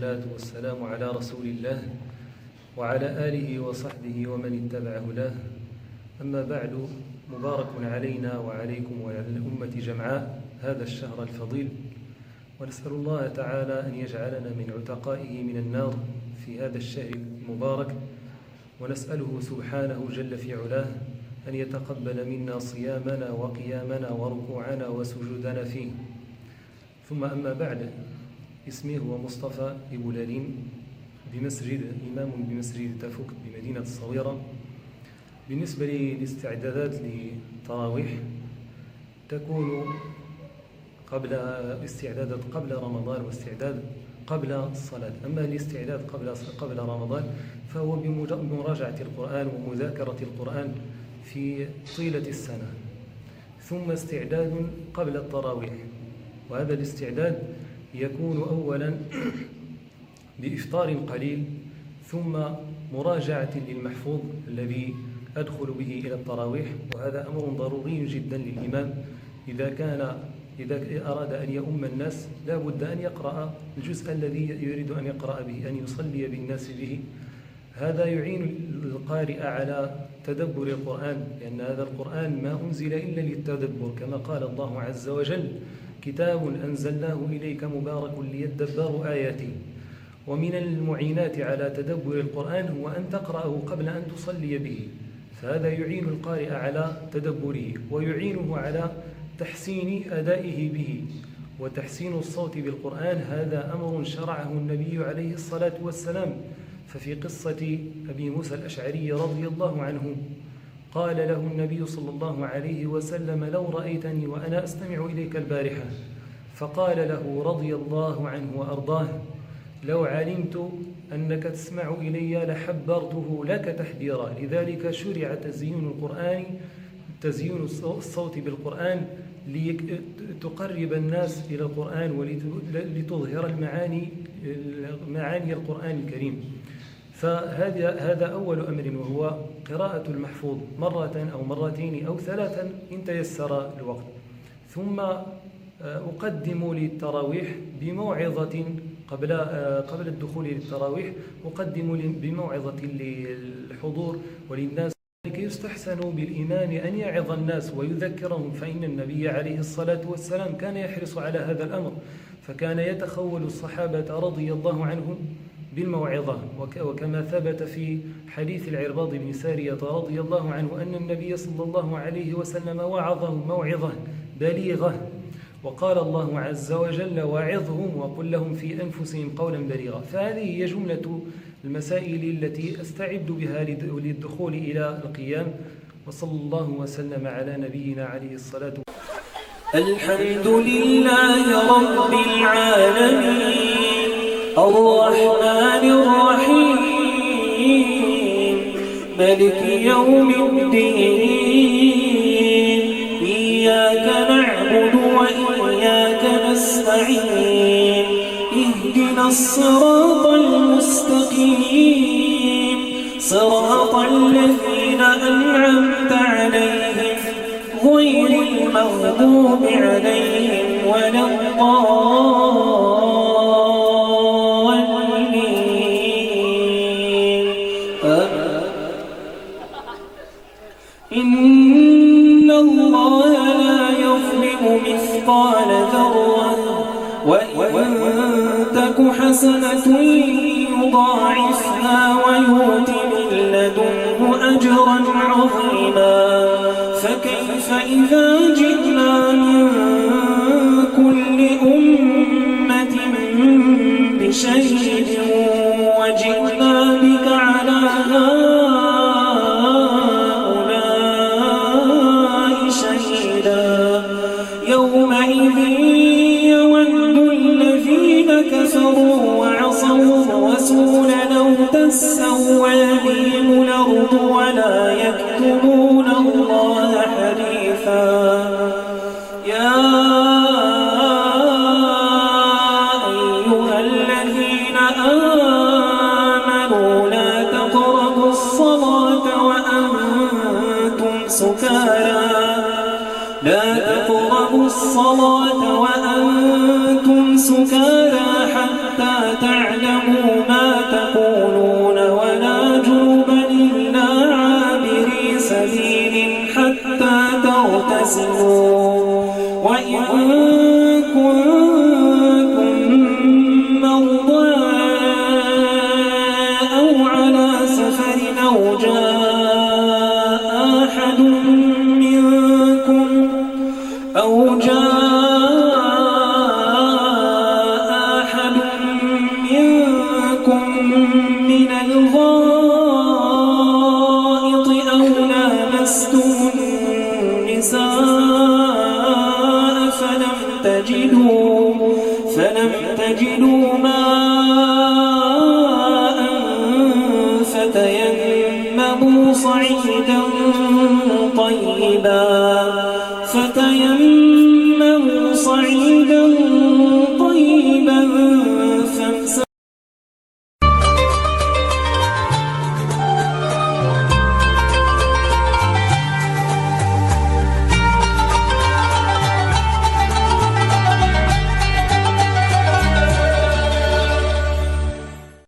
والصلاة والسلام على رسول الله وعلى آله وصحبه ومن اتبع هداه. أما بعد، مبارك علينا وعليكم وعلى الأمة جمعاء هذا الشهر الفضيل، ونسأل الله تعالى أن يجعلنا من عتقائه من النار في هذا الشهر المبارك، ونسأله سبحانه جل في علاه أن يتقبل منا صيامنا وقيامنا وركوعنا وسجودنا فيه. ثم أما بعد، اسمي هو مصطفى إبولالين، إمام بمسجد تفك بمدينة الصويرة. بالنسبة للاستعدادات للتراويح تكون استعدادات قبل رمضان واستعداد قبل الصلاة. أما الاستعداد قبل رمضان فهو بمراجعة القرآن ومذاكرة القرآن في طيلة السنة، ثم استعداد قبل التراويح، وهذا الاستعداد يكون أولا بإفطار قليل، ثم مراجعة للمحفوظ الذي أدخل به إلى التراويح، وهذا أمر ضروري جدا للإمام إذا أراد أن يؤم الناس لا بد أن يقرأ الجزء الذي يريد أن يقرأ به، أن يصلي بالناس به. هذا يعين القارئ على تدبر القرآن، لأن هذا القرآن ما أنزل إلا للتدبر، كما قال الله عز وجل: كتاب أنزلناه إليك مبارك ليدبروا آياته. ومن المعينات على تدبر القرآن هو أن تقرأه قبل أن تصلي به، فهذا يعين القارئ على تدبره ويعينه على تحسين أدائه به. وتحسين الصوت بالقرآن هذا أمر شرعه النبي عليه الصلاة والسلام. ففي قصة أبي موسى الأشعري رضي الله عنه قال له النبي صلى الله عليه وسلم: لو رأيتني وأنا أستمع إليك البارحة. فقال له رضي الله عنه وأرضاه: لو علمت أنك تسمع إلي لحبرته لك تحبيرا. لذلك شرع تزيين الصوت بالقرآن لتقرب الناس إلى القرآن ولتظهر معاني القرآن الكريم. فهذا أول أمر، وهو قراءة المحفوظ مرة أو مرتين أو ثلاثا إن تيسر الوقت. ثم أقدم للتراويح بموعظة قبل الدخول للتراويح، أقدم بموعظة للحضور وللناس. يستحسن بالإمام أن يعظ الناس ويذكرهم، فإن النبي عليه الصلاة والسلام كان يحرص على هذا الأمر، فكان يتخول الصحابة رضي الله عنهم بالموعظة. وكما ثبت في حديث العرباض بن سارية رضي الله عنه أن النبي صلى الله عليه وسلم وعظهم موعظة بليغة، وقال الله عز وجل: وعظهم وقل لهم في أنفسهم قولا بليغا. فهذه هي جملة المسائل التي أستعد بها للدخول إلى القيام. وصلى الله وسلم على نبينا عليه الصلاة والسلام. الحمد لله رب العالمين الرحمن الرحيم مالك يوم الدين إياك نعبد وإياك نستعين اهدنا الصراط المستقيم صراط الذين أنعمت عليهم غير المغضوب عليهم ولا الضالين. إن الله لا يظلم مثقال ذرة وإن تك حسنة يضاعفها ويؤت من لدنه أجرا عظيما. فكيف إذا جئنا من كل أمة بشهيد وجئنا بك على هؤلاء شهيدا. يومئذ يود الذين كفروا وعصوا الرسول لو تسوى بهم الأرض ولا يكتمون الله حديثا. يا أيها الذين آمنوا لا تقربوا الصلاة وأنتم سكارى حتى تعلموا يجدوا ماء فتيمموا صعيدا طيبا